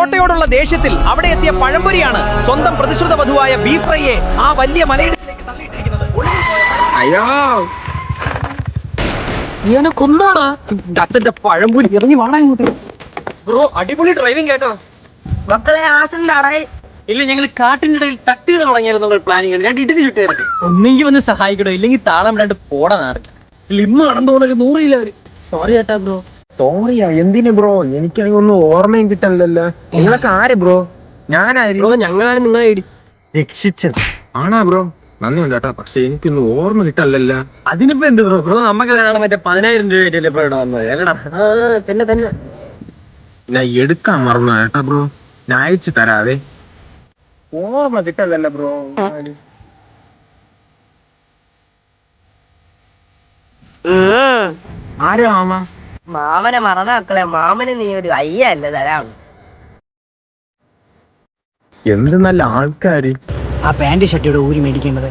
പൊറോട്ടയോടുള്ള ദേഷ്യത്തിൽ അവിടെ എത്തിയ പഴംപൊരിയാണ് സ്വന്തം പ്രതിശ്രുത വധുവായ ബീഫ് ഫ്രൈയെ ആ വലിയ മലയിടത്തിലേക്ക് തള്ളിയിട്ടിരിക്കുന്നത്. അയ്യോ ഇവനെ കൊന്നാടാ അച്ഛന്റെ പഴംപൊരി. ഇറങ്ങി വാടാ ഇങ്ങോട്ട്. ബ്രോ അടിപൊളി ഡ്രൈവിംഗ് കേട്ടോ. മക്കളെ ആസണ്ടാടേ. ഇല്ല, ഞങ്ങൾ കാട്ടിന്റെ ഇടയിൽ തട്ടുകൾ തുടങ്ങിയാലുള്ള പ്ലാനിങ്. രണ്ട് ഇടിച്ച് ചുട്ടേരട്ടെ. ഒന്നെങ്കിൽ വന്ന് സഹായിക്കടോ, ഇല്ലെങ്കിൽ താളം രണ്ട് പോടാ നാട്. സ്ലിം നടന്നോന്നൊക്കെ 100 കിലോ അവര്. സോറി ചേട്ടാ ബ്രോ. സോറിയാ എന്തിനു ബ്രോ? എനിക്കാണെങ്കിൽ ഒന്നും ഓർമ്മയും കിട്ടണല്ലോ. നിങ്ങളൊക്കെ ആര് ബ്രോ? ഞാനായിരുന്നു. ബ്രോ ഞങ്ങളാണ് നിങ്ങളെ രക്ഷിച്ചത്. ആണാ ബ്രോ? നന്ദിയുണ്ട് ചേട്ടാ, പക്ഷെ എനിക്കൊന്നും ഓർമ്മ കിട്ടല്ലോ. അതിനിപ്പോ എന്ത് ബ്രോ? ബ്രോ നമുക്ക് കാണാൻ മറ്റേ 10,000 രൂപയായിട്ടല്ലേ ഇപ്പൊ ഇവിടെ വന്നത്. എല്ലടാ തന്നെ തന്നെ ഞാൻ എടുക്കാൻ മറന്നു ചേട്ടാ ബ്രോ. ഞാൻ അയച്ചു തരാവേ. ഓർമ്മ കിട്ടല്ലോ ബ്രോ. ആരാ മാമ? മാമനെ മറന്ന മക്കളെ. മാമന് നീ ഒരു അയ്യല്ല തരാണ്. എന്ത് നല്ല ആൾക്കാര്. ആ പാന്റ് ഷർട്ടിയുടെ ഊരി മേടിക്കേണ്ടത്.